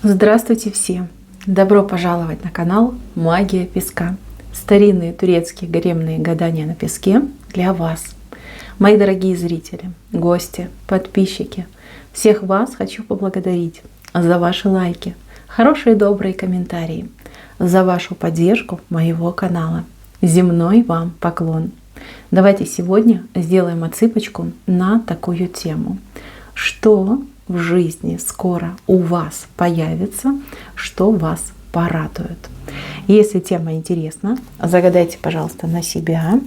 Здравствуйте все! Добро пожаловать на канал Магия Песка. Старинные турецкие гаремные гадания на песке для вас. Мои дорогие зрители, гости, подписчики, всех вас хочу поблагодарить за ваши лайки, хорошие и добрые комментарии, за вашу поддержку моего канала. Земной вам поклон! Давайте сегодня сделаем отсыпочку на такую тему. Что в жизни скоро у вас появится, что вас порадует. Если тема интересна, загадайте, пожалуйста, на себя,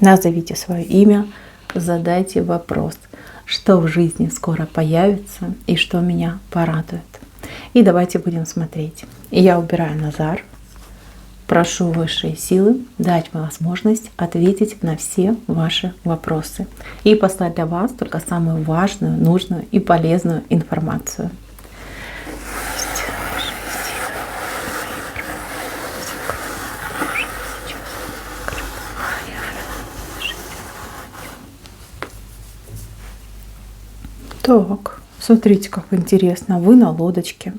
назовите свое имя, задайте вопрос, что в жизни скоро появится и что меня порадует. И давайте будем смотреть. Я убираю Назар. Прошу высшие силы дать мне возможность ответить на все ваши вопросы и послать для вас только самую важную, нужную и полезную информацию. Так, смотрите, как интересно. Вы на лодочке.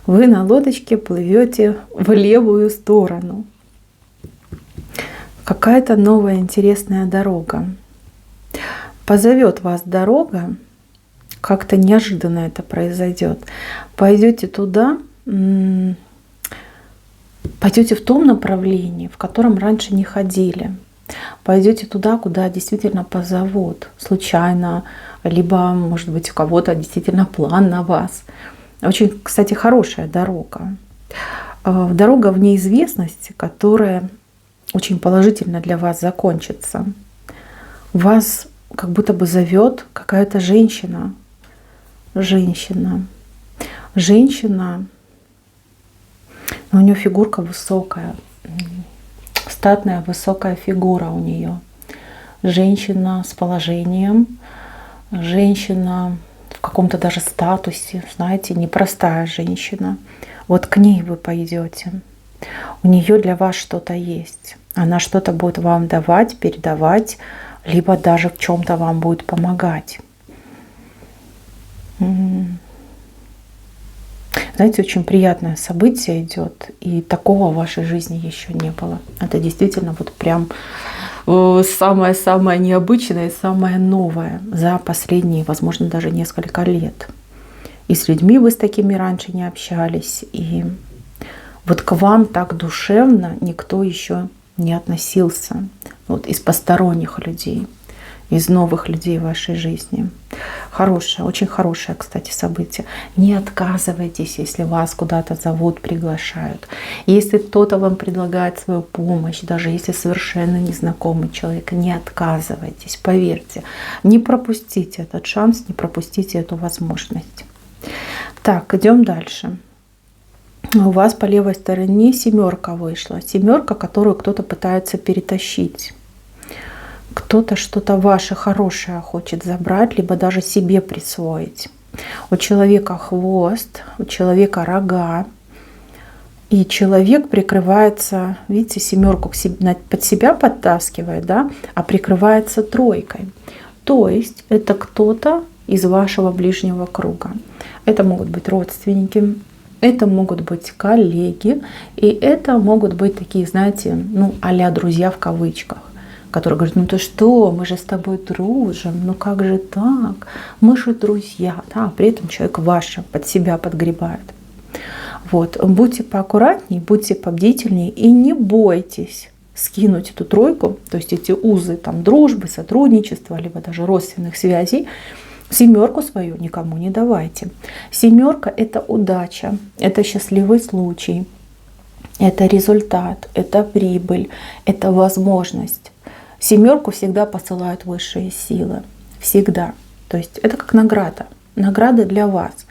Вы на лодочке плывете в левую сторону. Какая-то новая интересная дорога. Позовет вас дорога, как-то неожиданно это произойдет. Пойдете туда, пойдете в том направлении, в котором раньше не ходили. Пойдете туда, куда действительно позовут. Случайно, либо, может быть, у кого-то действительно план на вас. Очень, кстати, хорошая дорога. Дорога в неизвестность, которая очень положительно для вас закончится. Вас как будто бы зовет какая-то женщина. Женщина. У нее фигурка высокая. Статная, высокая фигура у нее. Женщина с положением. Женщина в каком-то даже статусе, знаете, непростая женщина. Вот к ней вы пойдете. У нее для вас что-то есть. Она что-то будет вам давать, передавать, либо даже в чем-то вам будет помогать. Знаете, очень приятное событие идет, и такого в вашей жизни еще не было. Это действительно вот прям самое-самое необычное, самое новое за последние, возможно, даже несколько лет. И с людьми вы с такими раньше не общались, и вот к вам так душевно никто еще не относился. Вот из посторонних людей, из новых людей в вашей жизни. Хорошее, очень хорошее, кстати, событие. Не отказывайтесь, если вас куда-то зовут, приглашают. Если кто-то вам предлагает свою помощь, даже если совершенно незнакомый человек, не отказывайтесь, поверьте. Не пропустите этот шанс, не пропустите эту возможность. Так, идем дальше. У вас по левой стороне семерка вышла. Семерка, которую кто-то пытается перетащить. Кто-то что-то ваше хорошее хочет забрать, либо даже себе присвоить. У человека хвост, у человека рога. И человек прикрывается, видите, семерку под себя подтаскивает, да, а прикрывается тройкой. То есть это кто-то из вашего ближнего круга. Это могут быть родственники, это могут быть коллеги, и это могут быть такие, знаете, а-ля друзья в кавычках, которые говорят: ну ты что, мы же с тобой дружим, ну как же так, мы же друзья, да, при этом человек ваше под себя подгребает. Вот, будьте поаккуратнее, будьте побдительнее и не бойтесь скинуть эту тройку, то есть эти узы там дружбы, сотрудничества, либо даже родственных связей. Семерку свою никому не давайте. Семерка — это удача, это счастливый случай, это результат, это прибыль, это возможность. Семерку всегда посылают высшие силы. Всегда. То есть это как награда. Награда для вас.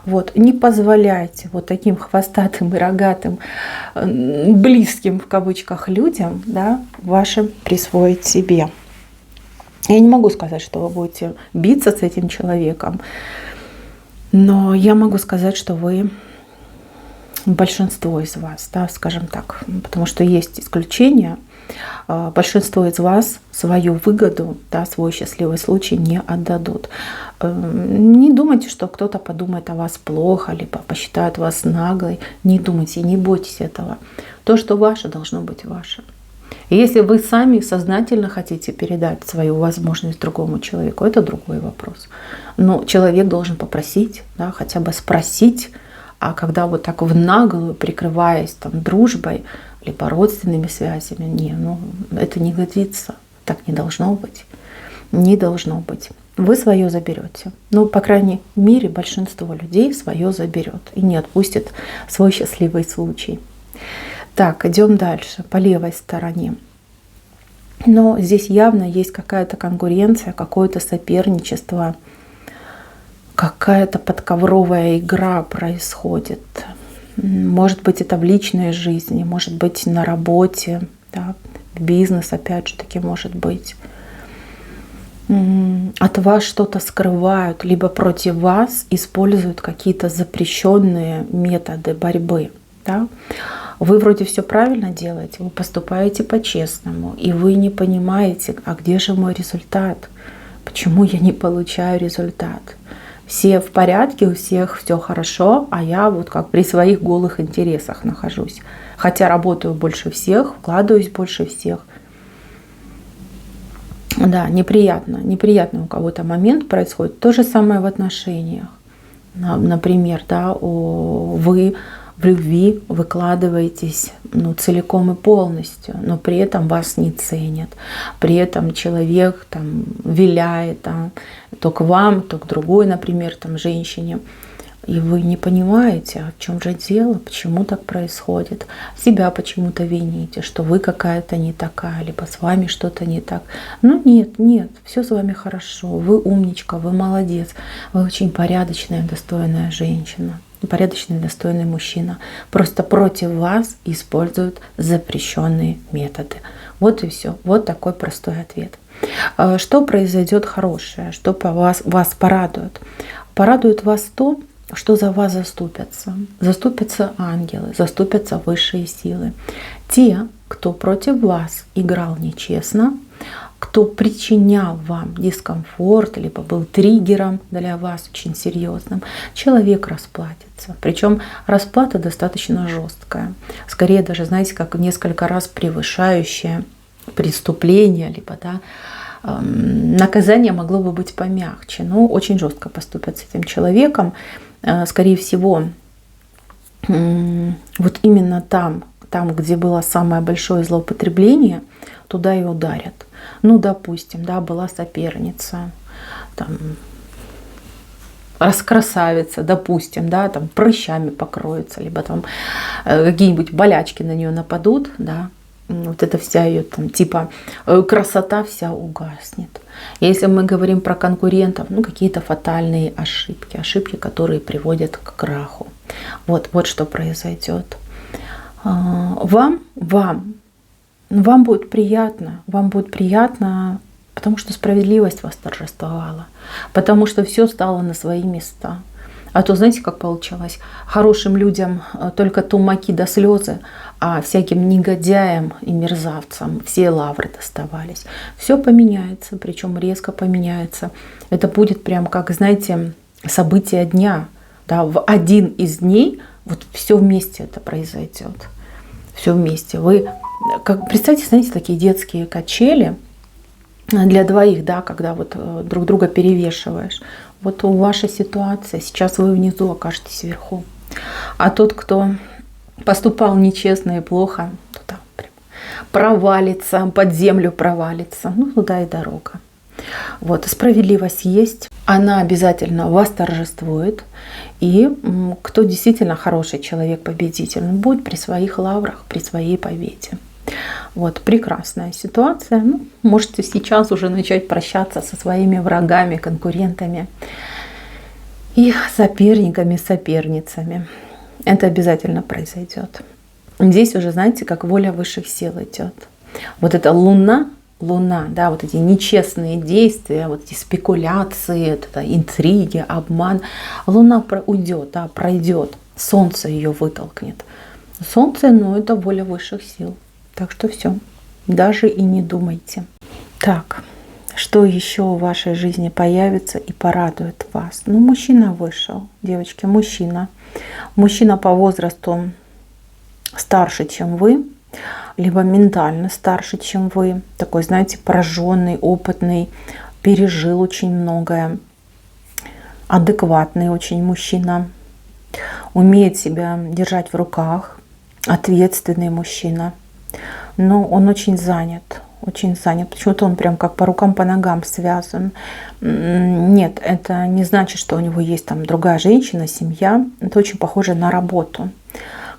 Вот. Не позволяйте вот таким хвостатым и рогатым, близким в кавычках людям, да, вашим присвоить себе. Я не могу сказать, что вы будете биться с этим человеком, но я могу сказать, что вы большинство из вас, да, скажем так, потому что есть исключения, большинство из вас свою выгоду, да, свой счастливый случай не отдадут. Не думайте, что кто-то подумает о вас плохо, либо посчитает вас наглой. Не думайте, не бойтесь этого. То, что ваше, должно быть ваше. И если вы сами сознательно хотите передать свою возможность другому человеку, это другой вопрос. Но человек должен попросить, да, хотя бы спросить. А когда вот так в наглую, прикрываясь там дружбой, либо родственными связями, это не годится. Так не должно быть. Не должно быть. Вы свое заберете. По крайней мере, большинство людей свое заберет и не отпустит свой счастливый случай. Так, идем дальше, по левой стороне. Но здесь явно есть какая-то конкуренция, какое-то соперничество, какая-то подковровая игра происходит. Может быть, это в личной жизни, может быть, на работе, да, бизнес, опять же таки, может быть. От вас что-то скрывают, либо против вас используют какие-то запрещенные методы борьбы. Да? Вы вроде все правильно делаете, вы поступаете по-честному, и вы не понимаете, а где же мой результат? Почему я не получаю результат? Все в порядке, у всех все хорошо, а я вот как при своих голых интересах нахожусь. Хотя работаю больше всех, вкладываюсь больше всех. Да, неприятный у кого-то момент происходит. То же самое в отношениях. Например, да, вы в любви выкладываетесь целиком и полностью, но при этом вас не ценят. При этом человек там виляет то к вам, то к другой, например, женщине. И вы не понимаете, а в чем же дело, почему так происходит. Себя почему-то вините, что вы какая-то не такая, либо с вами что-то не так. Нет, все с вами хорошо. Вы умничка, вы молодец, вы очень порядочная, достойная женщина. Порядочный, достойный мужчина. Просто против вас используют запрещенные методы. Вот и все. Вот такой простой ответ. Что произойдет хорошее? Что вас порадует? Порадует вас то, что за вас заступятся. Заступятся ангелы, заступятся высшие силы. Те, кто против вас играл нечестно, кто причинял вам дискомфорт, либо был триггером для вас очень серьезным, человек расплатится. Причем расплата достаточно жесткая. Скорее даже, знаете, как несколько раз превышающее преступление, либо наказание могло бы быть помягче, но очень жестко поступят с этим человеком. Скорее всего, вот именно там, где было самое большое злоупотребление, туда и ударят. Допустим, была соперница, раскрасавица, допустим, прыщами покроется, либо какие-нибудь болячки на нее нападут, вот эта вся ее красота вся угаснет. Если мы говорим про конкурентов, какие-то фатальные ошибки, которые приводят к краху. Вот что произойдет. Вам будет приятно, потому что справедливость восторжествовала, потому что все стало на свои места. А то, знаете, как получалось? Хорошим людям только тумаки да слезы, а всяким негодяям и мерзавцам все лавры доставались. Все поменяется, причем резко поменяется. Это будет прям как, знаете, событие дня. В один из дней вот все вместе это произойдет. Все вместе. Вы представьте, знаете, такие детские качели для двоих, когда вот друг друга перевешиваешь. Вот ваша ситуация, сейчас вы внизу окажетесь вверху. А тот, кто поступал нечестно и плохо, туда прям провалится, под землю провалится. Туда и дорога. Вот, справедливость есть, она обязательно восторжествует. И кто действительно хороший человек, победитель, он будет при своих лаврах, при своей победе. Вот, прекрасная ситуация. Можете сейчас уже начать прощаться со своими врагами, конкурентами и соперниками, соперницами. Это обязательно произойдет. Здесь уже, знаете, как воля высших сил идет. Вот эта луна Луна, да, вот эти нечестные действия, вот эти спекуляции, это интриги, обман. Луна уйдет, да, пройдет, Солнце ее вытолкнет. Солнце, ну, это воля высших сил. Так что все, даже и не думайте. Так, что еще в вашей жизни появится и порадует вас? Ну, мужчина вышел, девочки, мужчина. Мужчина по возрасту старше, чем вы, либо ментально старше, чем вы. Такой, знаете, прожженный, опытный, пережил очень многое. Адекватный очень мужчина. Умеет себя держать в руках. Ответственный мужчина. Но он очень занят. Очень занят. Почему-то он прям как по рукам, по ногам связан. Нет, это не значит, что у него есть там другая женщина, семья. Это очень похоже на работу.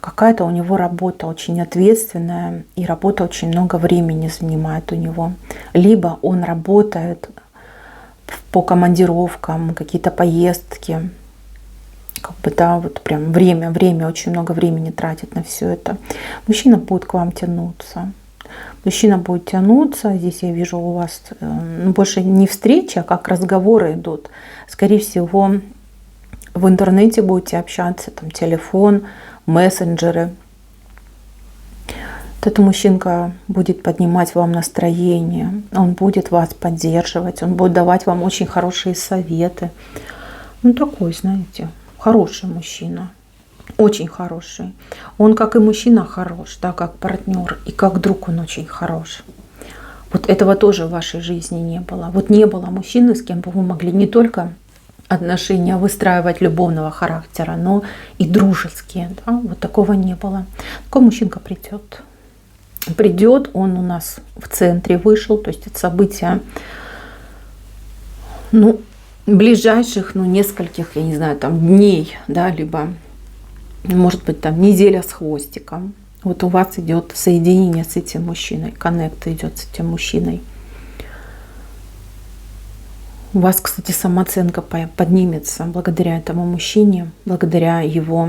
Какая-то у него работа очень ответственная, и работа очень много времени занимает у него. Либо он работает по командировкам, какие-то поездки. Как бы, да, вот прям время, очень много времени тратит на все это. Мужчина будет к вам тянуться. Мужчина будет тянуться. Здесь я вижу у вас больше не встречи, а как разговоры идут. Скорее всего, в интернете будете общаться, там телефон, мессенджеры. Вот эта мужчинка будет поднимать вам настроение. Он будет вас поддерживать. Он будет давать вам очень хорошие советы. Ну, такой, знаете, хороший мужчина. Очень хороший. Он, как и мужчина, хорош, да, как партнер. И как друг он очень хорош. Вот этого тоже в вашей жизни не было. Вот не было мужчины, с кем бы вы могли не только отношения выстраивать любовного характера, но и дружеские. Да? Вот такого не было. Такой мужчинка придет. Придет, он у нас в центре вышел. То есть это событие, ну, ближайших, ну, нескольких, я не знаю, там дней, да, либо, может быть, там неделя с хвостиком. Вот у вас идет соединение с этим мужчиной, коннект идет с этим мужчиной. У вас, кстати, самооценка поднимется благодаря этому мужчине, благодаря его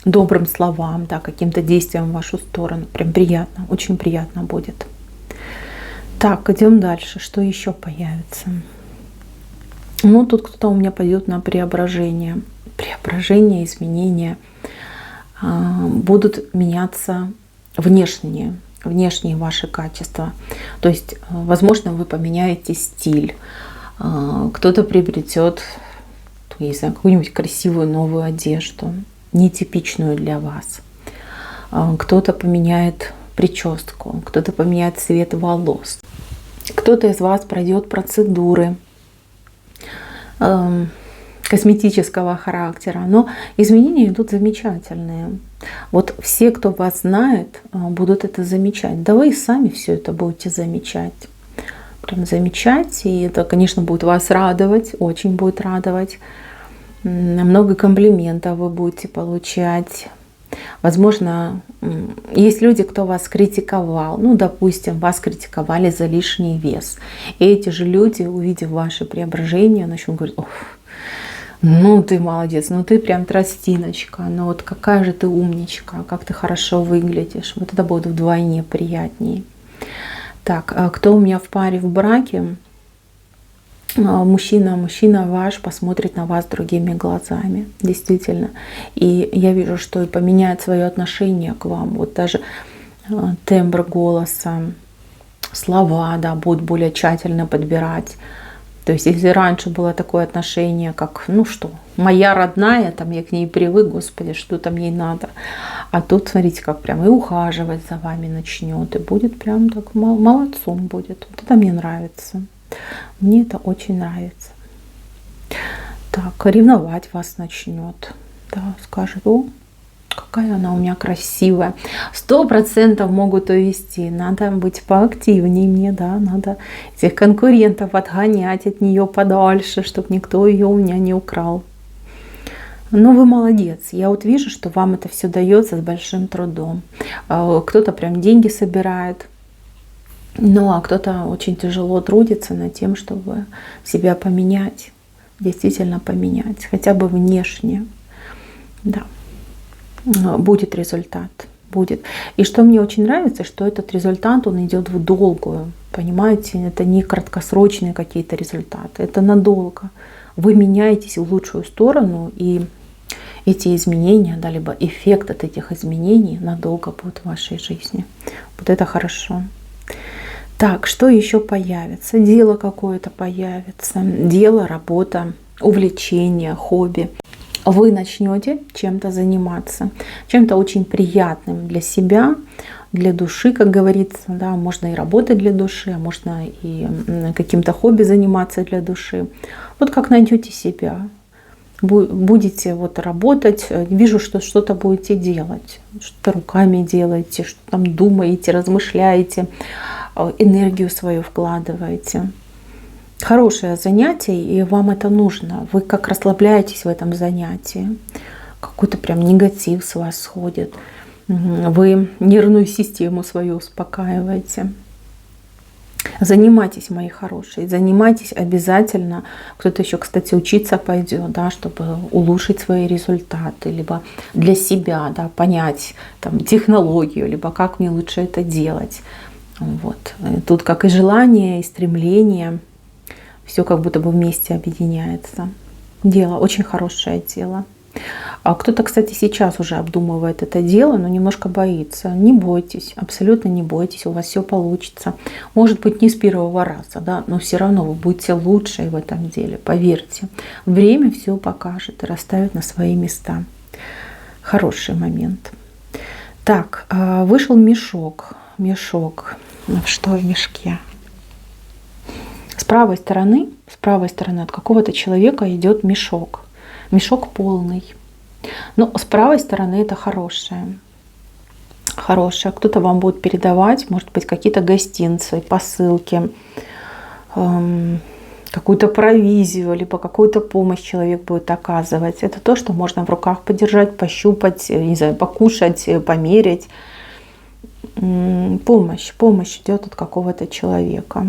добрым словам, да, каким-то действиям в вашу сторону. Прям приятно, очень приятно будет. Так, идем дальше. Что еще появится? Ну, тут кто-то у меня пойдет на преображение. Преображение, изменения. Будут меняться внешние ваши качества. То есть, возможно, вы поменяете стиль. Кто-то приобретет, не знаю, какую-нибудь красивую новую одежду, нетипичную для вас. Кто-то поменяет прическу, кто-то поменяет цвет волос. Кто-то из вас пройдет процедуры косметического характера. Но изменения идут замечательные. Вот все, кто вас знает, будут это замечать. Да вы и сами все это будете замечать. Прям замечать. И это, конечно, будет вас радовать, очень будет радовать. Много комплиментов вы будете получать. Возможно, есть люди, кто вас критиковал. Ну, допустим, вас критиковали за лишний вес. И эти же люди, увидев ваше преображение, начнут говорить: ох, ну ты молодец, ну ты прям тростиночка, ну вот какая же ты умничка, как ты хорошо выглядишь. Вот это будет вдвойне приятнее. Так, а кто у меня в паре в браке? Мужчина ваш посмотрит на вас другими глазами, действительно. И я вижу, что и поменяет свое отношение к вам. Вот даже тембр голоса, слова, да, будут более тщательно подбирать. То есть, если раньше было такое отношение, как, ну что, моя родная, там я к ней привык, Господи, что там ей надо. А тут, смотрите, как прям и ухаживать за вами начнет, и будет прям так молодцом будет. Вот это мне нравится. Мне это очень нравится. Так, ревновать вас начнет. Да, скажет: о, какая она у меня красивая. 100% могут увести. Надо быть поактивнее мне, да, надо этих конкурентов отгонять от нее подальше, чтобы никто ее у меня не украл. Но вы молодец. Я вот вижу, что вам это все дается с большим трудом. Кто-то прям деньги собирает. Ну, а кто-то очень тяжело трудится над тем, чтобы себя поменять, действительно поменять, хотя бы внешне. Да, будет результат. будет. И что мне очень нравится, что этот результат, он идет в долгую. Понимаете, это не краткосрочные какие-то результаты, это надолго. Вы меняетесь в лучшую сторону, и эти изменения, да, либо эффект от этих изменений надолго будет в вашей жизни. Вот это хорошо. Так, что еще появится? Дело какое-то появится. Дело, работа, увлечение, хобби. Вы начнете чем-то заниматься, чем-то очень приятным для себя, для души, как говорится. Да, можно и работать для души, а можно и каким-то хобби заниматься для души. Вот как найдете себя, будете вот работать, вижу, что что-то будете делать, что-то руками делаете, что там думаете, размышляете, энергию свою вкладываете. Хорошее занятие, и вам это нужно. Вы как расслабляетесь в этом занятии. Какой-то прям негатив с вас сходит. Вы нервную систему свою успокаиваете. Занимайтесь, мои хорошие, занимайтесь обязательно. Кто-то еще, кстати, учиться пойдет, да, чтобы улучшить свои результаты, либо для себя, да, понять там, технологию, либо как мне лучше это делать. Вот. Тут как и желание, и стремление. Все как будто бы вместе объединяется. Дело, очень хорошее дело. А кто-то, кстати, сейчас уже обдумывает это дело, но немножко боится. Не бойтесь, абсолютно не бойтесь, у вас все получится. Может быть, не с первого раза, да, но все равно вы будете лучше в этом деле, поверьте. Время все покажет и расставит на свои места. Хороший момент. Так, вышел мешок. Мешок. Что в мешке? С правой стороны от какого-то человека идет мешок. Мешок полный. Но с правой стороны это хорошее. Хорошее. Кто-то вам будет передавать, может быть, какие-то гостинцы, посылки, какую-то провизию, либо какую-то помощь человек будет оказывать. Это то, что можно в руках подержать, пощупать, не знаю, покушать, померить. Помощь идет от какого-то человека.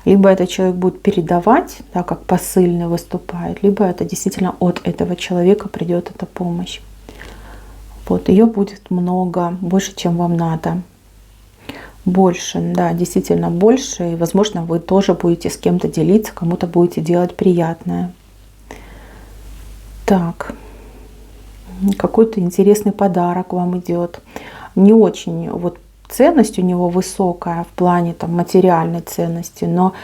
Либо этот человек будет передавать, да, как посыльный выступает, либо это действительно от этого человека придет эта помощь. Вот, ее будет много, больше, чем вам надо. Больше, да, действительно больше. И, возможно, вы тоже будете с кем-то делиться, кому-то будете делать приятное. Так, какой-то интересный подарок вам идет. Не очень вот ценность у него высокая в плане там, материальной ценности, но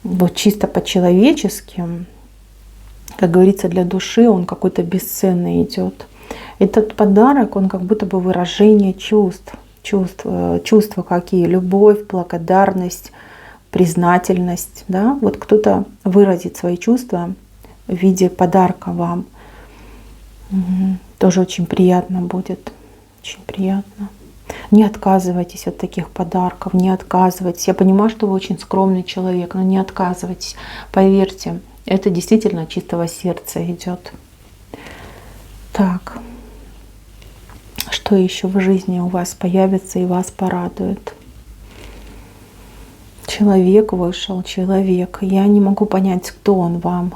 вот чисто по-человечески, как говорится, для души он какой-то бесценный идет. Этот подарок, он как будто бы выражение чувств. Чувства какие? Любовь, благодарность, признательность. Да? Вот кто-то выразит свои чувства в виде подарка вам. Тоже очень приятно будет. Очень приятно. Не отказывайтесь от таких подарков, не отказывайтесь. Я понимаю, что вы очень скромный человек, но не отказывайтесь. Поверьте, это действительно от чистого сердца идет. Так, что еще в жизни у вас появится и вас порадует? Человек вышел, человек. Я не могу понять, кто он вам.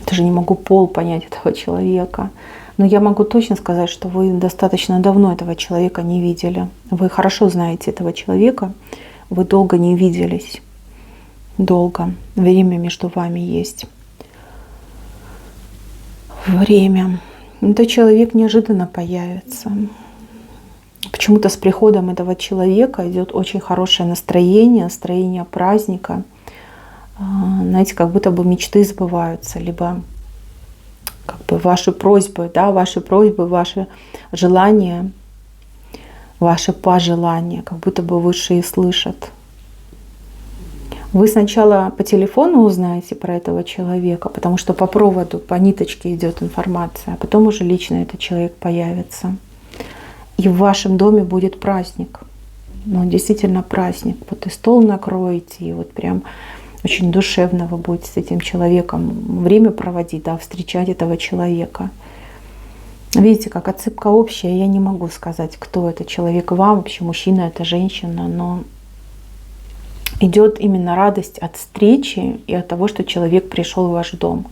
Даже не могу пол понять этого человека. Но я могу точно сказать, что вы достаточно давно этого человека не видели. Вы хорошо знаете этого человека, вы долго не виделись. Долго. Время между вами есть. Время. Этот человек неожиданно появится. Почему-то с приходом этого человека идет очень хорошее настроение, настроение праздника. Знаете, как будто бы мечты сбываются, либо как бы ваши просьбы, да, ваши желания, ваши пожелания, как будто бы высшие слышат. Вы сначала по телефону узнаете про этого человека, потому что по проводу, по ниточке идет информация, а потом уже лично этот человек появится. И в вашем доме будет праздник. Ну, действительно праздник. Вот и стол накроете, и вот прям очень душевно вы будете с этим человеком время проводить, да, встречать этого человека. Видите, как отсыпка общая, я не могу сказать, кто это человек вам, вообще мужчина, это женщина, но идет именно радость от встречи и от того, что человек пришел в ваш дом.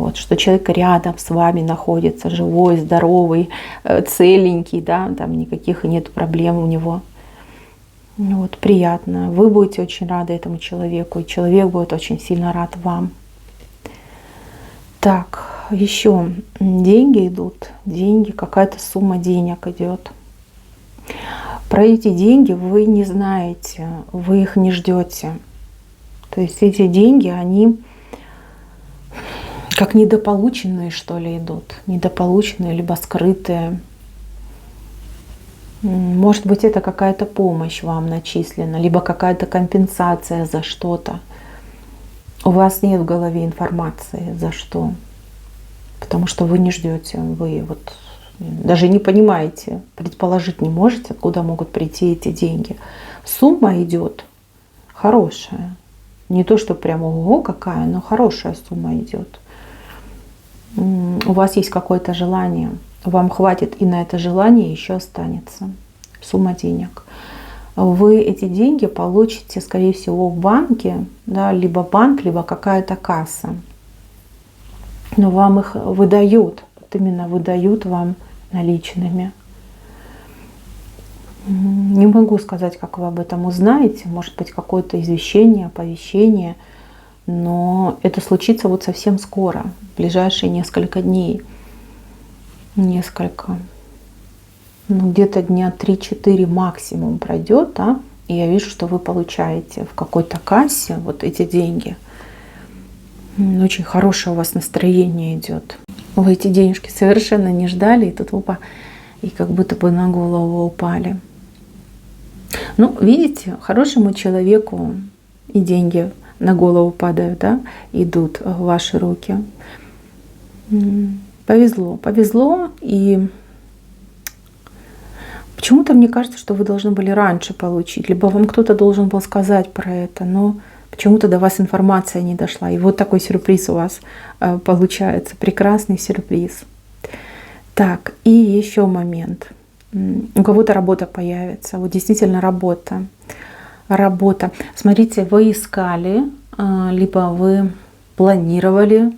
Вот, что человек рядом с вами находится, живой, здоровый, целенький, да, там никаких нет проблем у него. Вот, приятно. Вы будете очень рады этому человеку, и человек будет очень сильно рад вам. Так, еще деньги идут, деньги, какая-то сумма денег идет. Про эти деньги вы не знаете, вы их не ждете. То есть эти деньги, они как недополученные, что ли, идут. Недополученные, либо скрытые. Может быть, это какая-то помощь вам начислена, либо какая-то компенсация за что-то. У вас нет в голове информации, за что. Потому что вы не ждете, вы вот даже не понимаете, предположить не можете, откуда могут прийти эти деньги. Сумма идет хорошая. Не то, что прямо ого какая, но хорошая сумма идет. У вас есть какое-то желание, вам хватит, и на это желание еще останется сумма денег. Вы эти деньги получите, скорее всего, в банке, да, либо банк, либо какая-то касса. Но вам их выдают, вот именно выдают вам наличными. Не могу сказать, как вы об этом узнаете, может быть, какое-то извещение, оповещение, но это случится вот совсем скоро, в ближайшие несколько дней. Несколько. Ну, где-то дня 3-4 максимум пройдет, да, и я вижу, что вы получаете в какой-то кассе вот эти деньги. Очень хорошее у вас настроение идет. Вы эти денежки совершенно не ждали, и тут опа, и как будто бы на голову упали. Ну, видите, хорошему человеку и деньги на голову падают, да, идут в ваши руки. Повезло, повезло, и почему-то мне кажется, что вы должны были раньше получить, либо вам кто-то должен был сказать про это, но почему-то до вас информация не дошла. И вот такой сюрприз у вас получается, прекрасный сюрприз. Так, и еще момент. У кого-то работа появится, вот действительно работа. Работа. Смотрите, вы искали, либо вы планировали,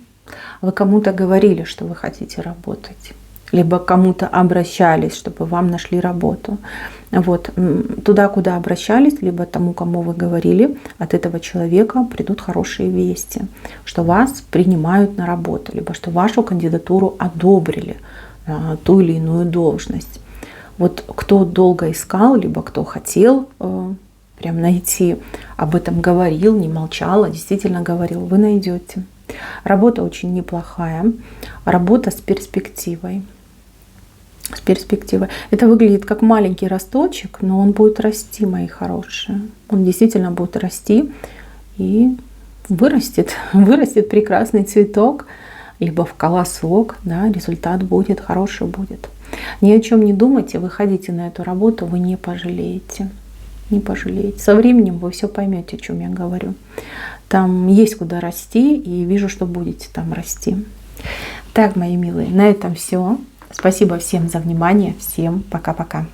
вы кому-то говорили, что вы хотите работать, либо к кому-то обращались, чтобы вам нашли работу. Вот. Туда, куда обращались, либо тому, кому вы говорили, от этого человека придут хорошие вести, что вас принимают на работу, либо что вашу кандидатуру одобрили на ту или иную должность. Вот кто долго искал, либо кто хотел прям найти, об этом говорил, не молчал, а действительно говорил, вы найдете. Работа очень неплохая, работа с перспективой. С перспективой. Это выглядит как маленький росточек, но он будет расти, мои хорошие. Он действительно будет расти и вырастет прекрасный цветок, либо в колосок, да, результат будет, хороший будет. Ни о чем не думайте, выходите на эту работу, вы не пожалеете. Не пожалеете. Со временем вы все поймете, о чем я говорю. Там есть куда расти, и вижу, что будете там расти. Так, мои милые, на этом все. Спасибо всем за внимание. Всем пока-пока.